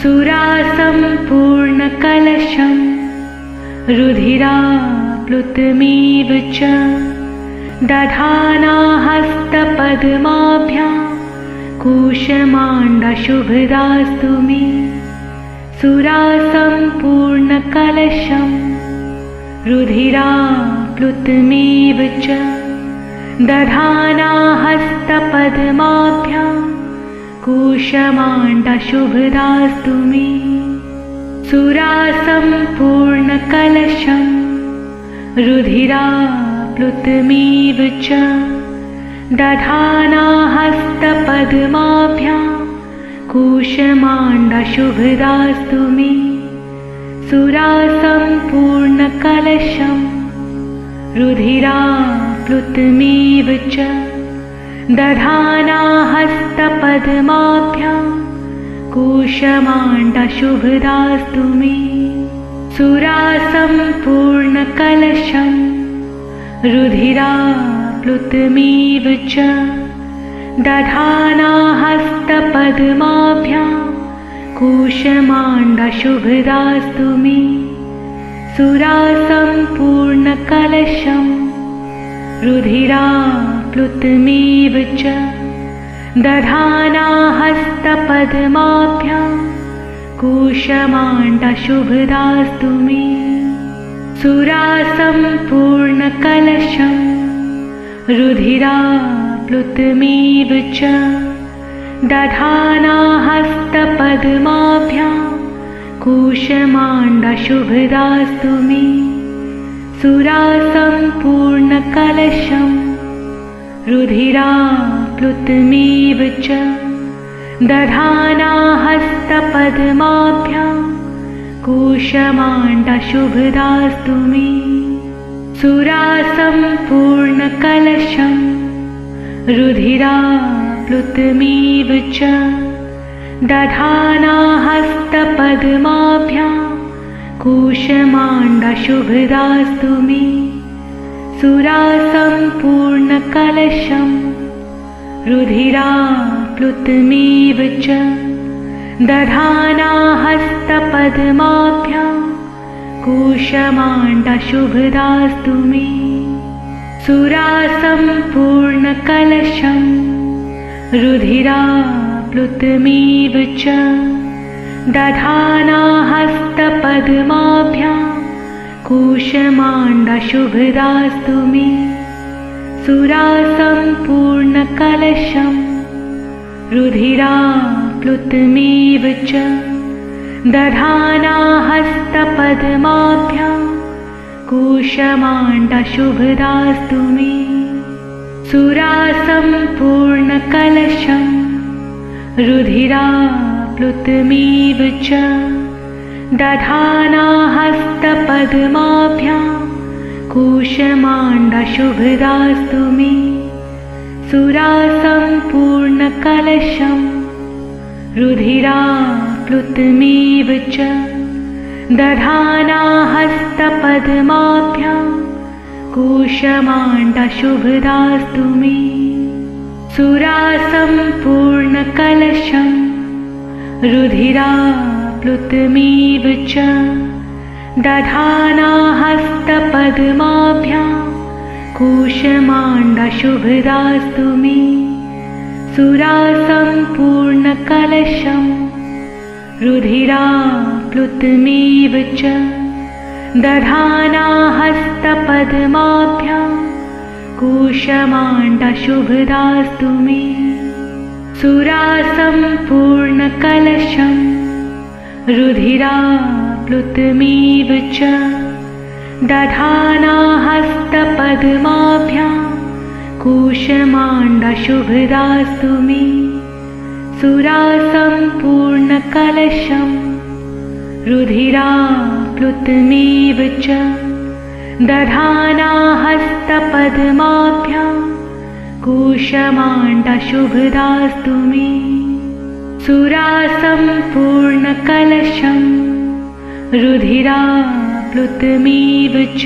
सुरासम्पूर्णकलशं रुधिराप्लुतमिव च दधाना हस्तपद्माभ्यां कूशमाण्डशुभदास्तु मे। सुरासम्पूर्णकलशं रुधिराप्लुतमिव च दधाना हस्तपद्माभ्यां कूशमाण्डशुभदास्तु मे। सुरासम्पूर्णकलशं रुधिराप्लुतमिव च दधाना हस्तपद्माभ्यां कूशमाण्डशुभदास्तु मे। सुरासम्पूर्णकलशं रुधिराप्लुतमिव च दधाना हस्तपद्माभ्यां कूशमाण्डशुभदास्तु मे। सुरासम्पूर्णकलशं रुधिराप्लुतमिव च दधाना हस्तपद्माभ्यां कूशमाण्डशुभदास्तु मे। सुरासम्पूर्णकलशं रुधिराप्लुतमिव च दधाना हस्तपद्माभ्यां कूशमाण्डशुभदास्तु मे। सुरासम्पूर्णकलशं रुधिराप्लुतमिव च दधाना हस्तपद्माभ्यां कूशमाण्डशुभदास्तु मे। सुरासम्पूर्णकलशं रुधिराप्लुतमिव च दधाना हस्तपद्माभ्यां कूशमाण्डशुभदास्तु मे। सुरासम्पूर्णकलशं रुधिराप्लुतमिव च दधाना हस्तपद्माभ्यां कूशमाण्डशुभदास्तु मे। सुरासम्पूर्णकलशं रुधिराप्लुतमिव च दधाना हस्तपद्माभ्यां कूशमाण्डशुभदास्तु मे। सुरासम्पूर्णकलशं रुधिराप्लुतमिव च दधाना हस्तपद्माभ्यां कूशमाण्डशुभदास्तु मे। सुरासम्पूर्णकलशं रुधिराप्लुतमिव च दधाना हस्तपद्माभ्यां कूशमाण्डशुभदास्तु मे। सुरासम्पूर्णकलशं रुधिराप्लुतमिव च दधाना हस्तपद्माभ्यां कूशमाण्डशुभदास्तु मे। सुरासम्पूर्णकलशं रुधिराप्लुतमिव च दधाना हस्तपद्माभ्यां कूशमाण्डशुभदास्तु मे। सुरासम्पूर्णकलशं रुधिराप्लुतमिव च दधाना हस्तपद्माभ्यां कूशमाण्डशुभदास्तु मे। सुरासम्पूर्णकलशं रुधिराप्लुतमिव च दधाना हस्तपद्माभ्यां कूशमाण्डशुभदास्तु मे। सुरासम्पूर्णकलशं रुधिराप्लुतमिव च दधाना हस्तपद्माभ्यां कूशमाण्डशुभदास्तु मे। सुरासम्पूर्णकलशं रुधिराप्लुतमिव च दधाना हस्तपद्माभ्यां कूशमाण्डशुभदास्तु मे। सुरासम्पूर्णकलशं रुधिराप्लुतमिव च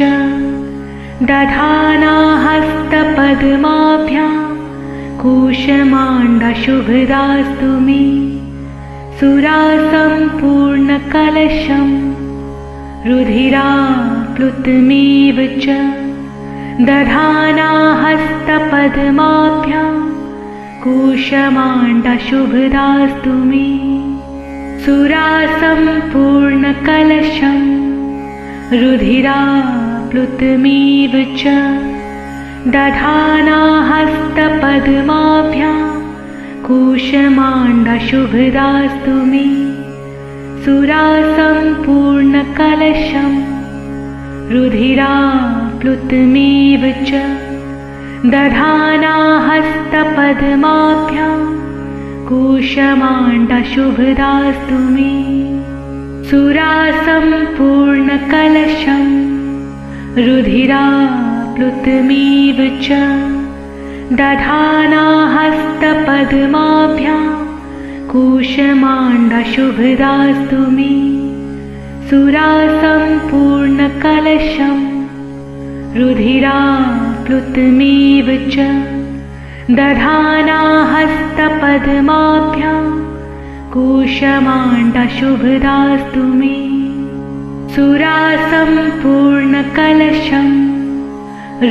दधाना हस्तपद्माभ्यां कूशमाण्डशुभदास्तु मे। सुरासम्पूर्णकलशं रुधिराप्लुतमेव च दधाना हस्तपद्माभ्यां कूशमाण्डशुभदास्तु मे। सुरासम्पूर्णकलशं रुधिराप्लुतमेव च दधाना हस्तपद्माभ्यां कूशमाण्डशुभदास्तु मे। सुरासम्पूर्णकलशं रुधिराप्लुतमेव च दधाना हस्तपद्माभ्यां कूशमाण्डशुभदास्तु मे। सुरासम्पूर्णकलशं रुधिराप्लुतमेव च दधाना हस्तपद्माभ्यां कूशमाण्डशुभदास्तु मे। सुरासम्पूर्णकलशं रुधिराप्लुतमेव च दधाना हस्तपद्माभ्यां कूशमाण्डशुभदास्तु मे। सुरासम्पूर्णकलशं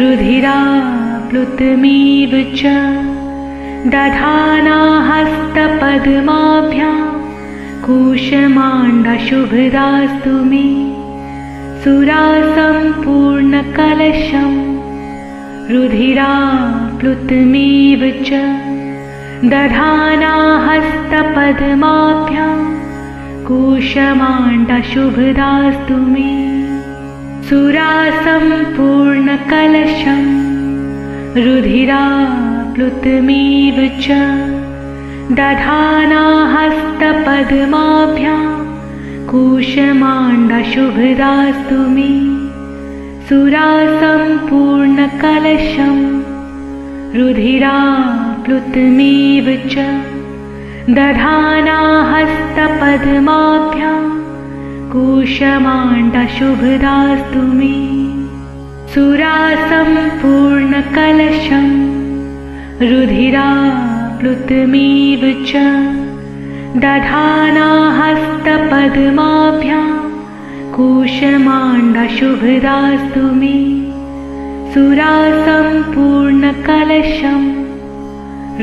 रुधिराप्लुतमेव च दधाना हस्तपद्माभ्यां कूशमाण्डशुभदास्तु मे। सुरासम्पूर्णकलशं रुधिराप्लुतमेव च दधाना हस्तपद्माभ्यां कूशमाण्डशुभदास्तु मे। सुरासम्पूर्णकलशं रुधिराप्लुतमेव च दधाना हस्तपद्माभ्यां कूशमाण्डशुभदास्तु मे। सुरासम्पूर्णकलशं रुधिराप्लुतमेव च दधाना हस्तपद्माभ्यां कूशमाण्डशुभदास्तु मे। सुरासम्पूर्णकलशं रुधिराप्लुतमेव च दधाना हस्तपद्माभ्यां कूशमाण्डशुभदास्तु मे। सुरासम्पूर्णकलशं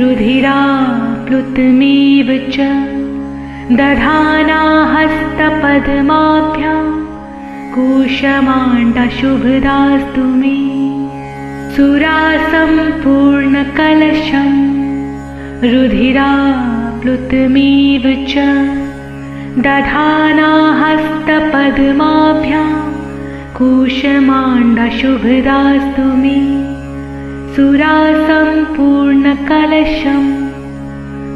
रुधिराप्लुतमेव च दधाना हस्तपद्माभ्यां कूशमाण्डशुभदास्तु मे। सुरासम्पूर्णकलशं रुधिराप्लुतमेव च दधाना हस्तपद्माभ्यां कूशमाण्डशुभदास्तु मे। सुरासम्पूर्णकलशं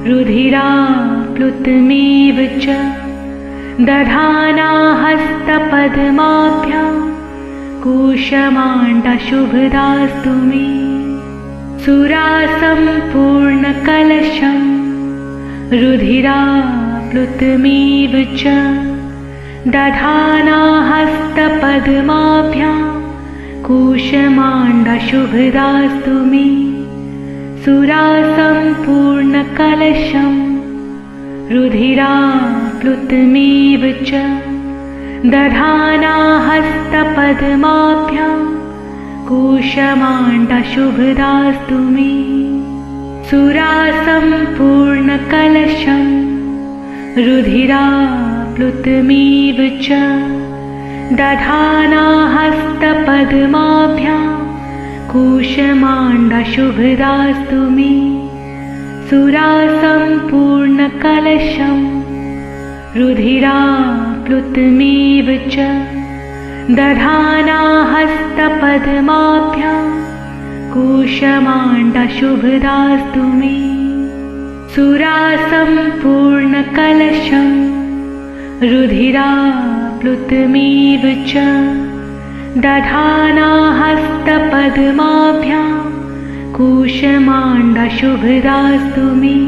रुधिराप्लुतमेव च दधाना हस्तपद्माभ्यां कूशमाण्डशुभदास्तु मे। सुरासम्पूर्णकलशं रुधिराप्लुतमेव च दधाना हस्तपद्माभ्यां कूशमाण्डशुभदास्तु मे। सुरासम्पूर्णकलशं रुधिराप्लुतमेव च दधाना हस्तपद्माभ्यां कूशमाण्डशुभदास्तु मे। सुरासम्पूर्णकलशं रुधिराप्लुतमेव च दधाना हस्तपद्माभ्यां कूशमाण्डशुभदास्तु मे। सुरासम्पूर्णकलशं रुधिराप्लुतमेव च दधाना हस्तपद्माभ्यां कूशमाण्डशुभदास्तु मे। सुरासम्पूर्णकलशं रुधिराप्लुतमेव च दधाना हस्तपद्माभ्यां कूशमाण्डशुभदास्तु मे।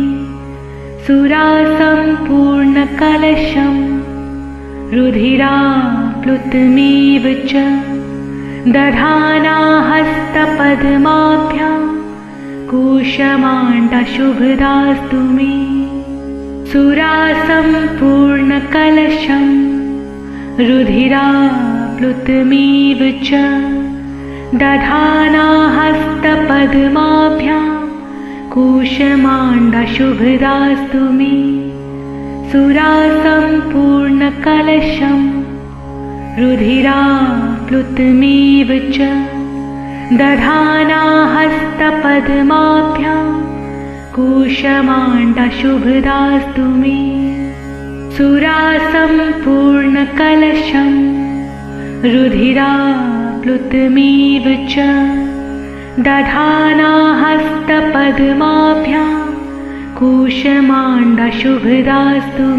सुरासम्पूर्णकलशं रुधिराप्लुतमेव च दधाना हस्तपद्माभ्यां कूशमाण्डशुभदास्तु मे। सुरासम्पूर्णकलशं रुधिराप्लुतमेव च दधाना हस्तपद्माभ्यां कूशमाण्डशुभदास्तु मे सुरासम्पूर्णकलशं रुधिराप्लुतमेव च दधाना हस्तपद्माभ्यां कूशमाण्डशुभदास्तु मे सुरासम्पूर्णकलशं रुधिराप्लुतमेव च दधाना हस्तपद्माभ्यां कूशमाण्डशुभदास्तु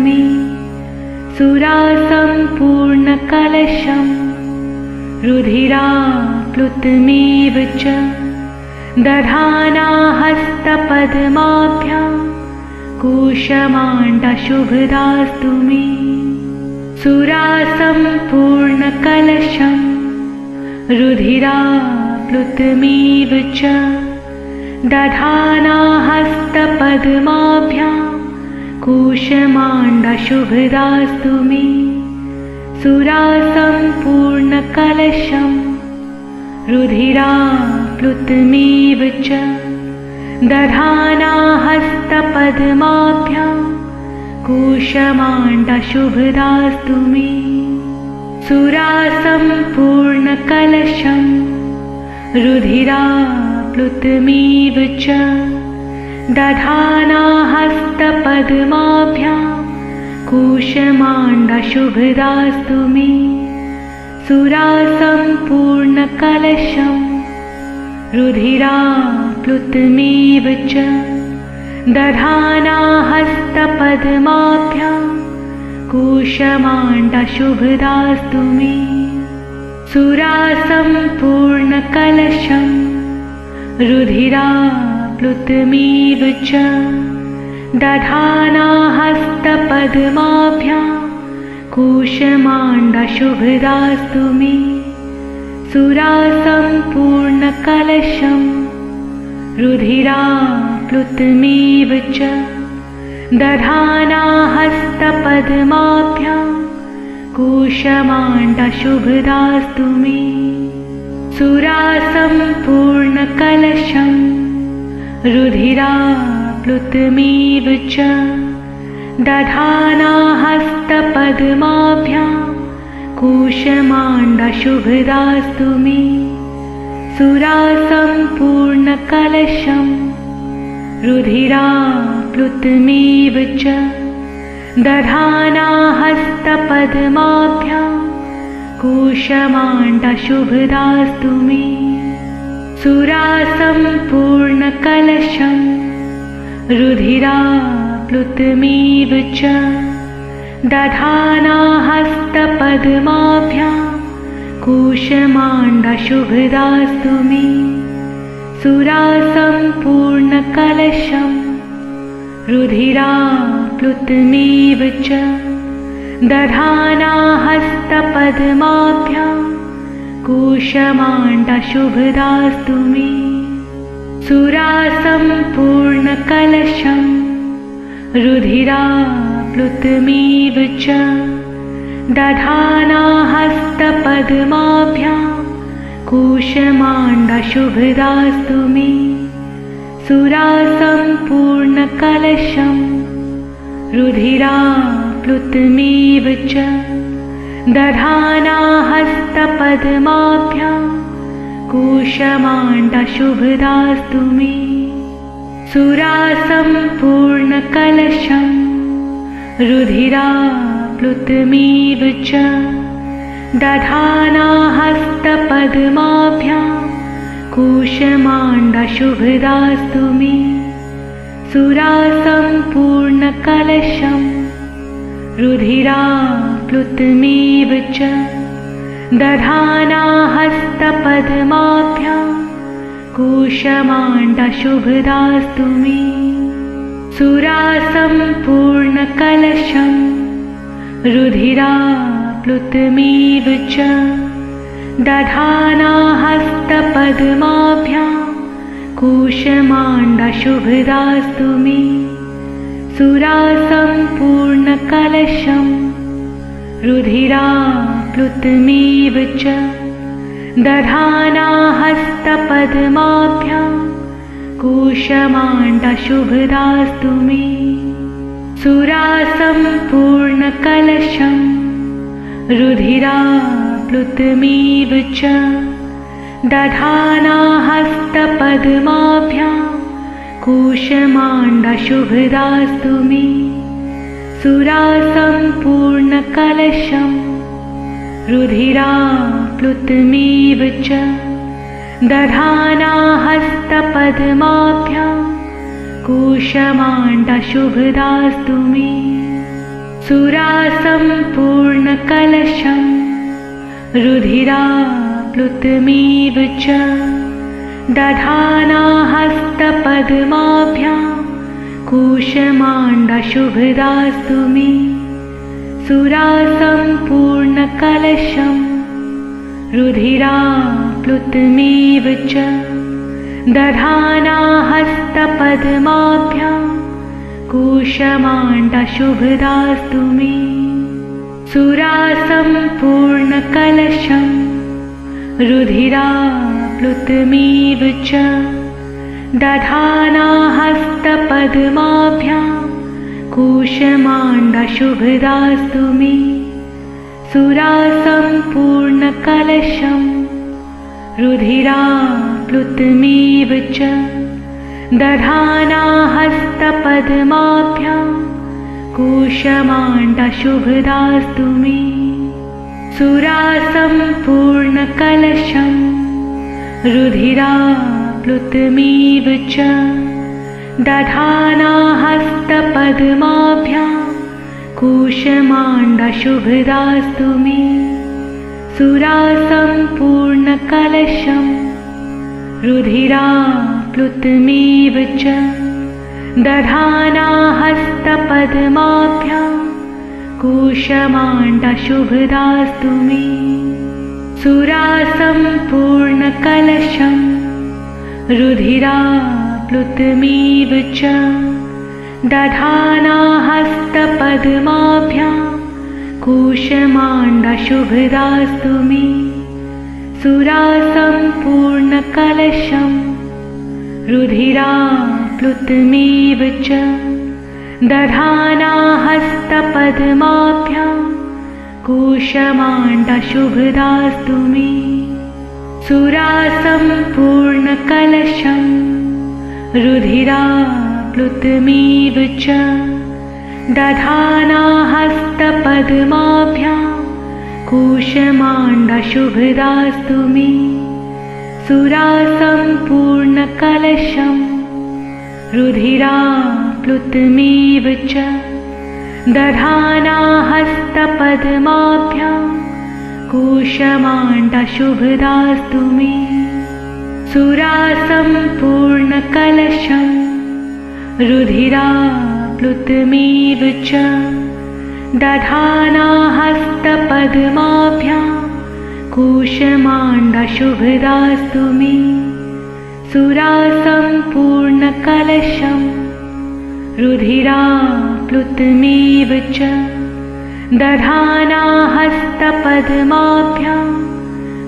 मे सुरासम्पूर्णकलशं रुधिराप्लुतमेव च दधाना हस्तपद्माभ्यां कूशमाण्डशुभदास्तु मे सुरासम्पूर्णकलशं रुधिराप्लुतमेव च दधाना हस्तपद्माभ्यां कूशमाण्डशुभदास्तु मे सुरासम्पूर्णकलशं रुधिराप्लुतमेव च दधाना हस्तपद्माभ्यां कूशमाण्डशुभदास्तु मे सुरासम्पूर्णकलशं रुधिराप्लुतमेव च दधाना हस्तपद्माभ्यां कूशमाण्डशुभदास्तु मे सुरासम्पूर्णकलशं रुधिराप्लुतमेव च दधाना हस्तपद्माभ्यां कूशमाण्डशुभदास्तु मे सुरासम्पूर्णकलशं रुधिराप्लुतमेव च दधाना हस्तपद्माभ्यां कूशमाण्डशुभदास्तु मे सुरासम्पूर्णकलशं रुधिराप्लुतमेव च दधाना हस्तपद्माभ्यां कूशमाण्डशुभदास्तु मे सुरासम्पूर्णकलशं रुधिराप्लुतमेव च दधाना हस्तपद्माभ्यां कूशमाण्डशुभदास्तु मे सुरासम्पूर्णकलशं रुधिराप्लुतमेव च दधाना हस्तपद्माभ्यां कूशमाण्डशुभदास्तु मे सुरासम्पूर्णकलशं रुधिराप्लुतमेव च दधाना हस्तपद्माभ्यां कूशमाण्डशुभदास्तु मे सुरासम्पूर्णकलशं रुधिराप्लुतमेव च दधाना हस्तपद्माभ्यां कूशमाण्डशुभदास्तु मे सुरासम्पूर्णकलशं रुधिराप्लुतमेव च दधाना हस्तपद्माभ्यां कूशमाण्डशुभदास्तु मे सुरासम्पूर्णकलशं रुधिराप्लुतमेव च दधाना हस्तपद्माभ्यां कूशमाण्डशुभदास्तु मे सुरासम्पूर्णकलशं रुधिराप्लुतमेव च दधाना हस्तपद्माभ्यां कूशमाण्डशुभदास्तु मे सुरासम्पूर्णकलशं रुधिराप्लुतमेव च दधाना हस्तपद्माभ्यां कूशमाण्डशुभदास्तु मे सुरासम्पूर्णकलशं रुधिराप्लुतमेव च दधाना हस्तपद्माभ्यां कूशमाण्डशुभदास्तु मे सुरासम्पूर्णकलशं रुधिराप्लुतमेव च दधाना हस्तपद्माभ्यां कूशमाण्डशुभदास्तु मे। सुरासम्पूर्णकलशं रुधिराप्लुतमेव च दधाना हस्तपद्माभ्यां कूशमाण्डशुभदास्तु मे। सुरासम्पूर्णकलशं रुधिराप्लुतमेव च दधाना हस्तपद्माभ्यां कूशमाण्डशुभदास्तु मे। सुरासम्पूर्णकलशं रुधिराप्लुतमेव च दधाना हस्तपद्माभ्यां कूशमाण्डशुभदास्तु मे। सुरासम्पूर्णकलशं रुधिराप्लुतमेव च दधाना हस्तपद्माभ्यां कूशमाण्डशुभदास्तु मे। सुरासम्पूर्णकलशं रुधिराप्लुतमेव च दधाना हस्तपद्माभ्यां कूशमाण्डशुभदास्तु मे। सुरासम्पूर्णकलशं रुधिराप्लुतमेव च दधाना हस्तपद्माभ्यां कूशमाण्डशुभदास्तु मे। सुरासम्पूर्णकलशं रुधिराप्लुतमेव च दधाना हस्तपद्माभ्यां कूशमाण्डशुभदास्तु मे। सुरासम्पूर्णकलशं रुधिराप्लुतमेव च दधाना हस्तपद्माभ्यां कूशमाण्डशुभदास्तु मे। सुरासम्पूर्णकलशं रुधिराप्लुतमेव च दधाना हस्तपद्माभ्यां कूशमाण्डशुभदास्तु मे। सुरासम्पूर्णकलशं रुधिराप्लुतमेव च दधाना हस्तपद्माभ्यां कूशमाण्डशुभदास्तु मे। सुरासम्पूर्णकलशं रुधिराप्लुतमेव च दधाना हस्तपद्माभ्यां कूशमाण्डशुभदास्तु मे। सुरासम्पूर्णकलशं रुधिराप्लुतमेव च दधाना हस्तपद्माभ्यां कूशमाण्डशुभदास्तु मे। सुरासम्पूर्णकलशं रुधिराप्लुतमेव च दधाना हस्तपद्माभ्यां कूशमाण्डशुभदास्तु मे। सुरासम्पूर्णकलशं रुधिराप्लुतमेव च दधाना हस्तपद्माभ्यां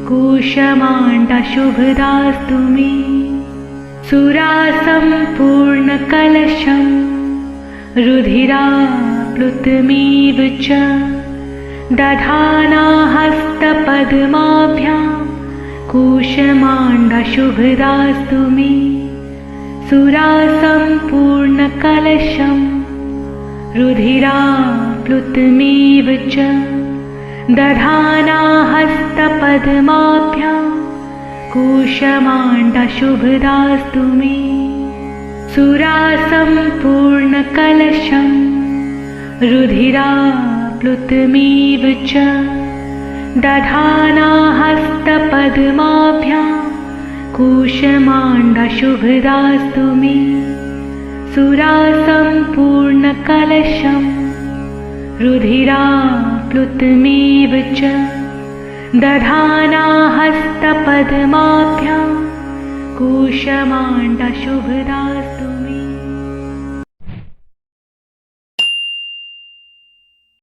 कूशमाण्डशुभदास्तु मे। सुरासम्पूर्णकलशं रुधिराप्लुतमेव च दधाना हस्तपद्माभ्यां कूशमाण्डशुभदास्तु मे। सुरासम्पूर्णकलशं रुधिराप्लुतमेव च दधाना हस्तपद्माभ्यां कूशमाण्डशुभदास्तु मे। सुरासम्पूर्णकलशं रुधिराप्लुतमेव च दधाना हस्तपद्माभ्यां कूशमाण्डशुभदास्तु मे। सुरासम्पूर्णकलशं रुधिराप्लुतमेव च दधाना हस्तपद्माभ्यां कूशमाण्डशुभदास्तु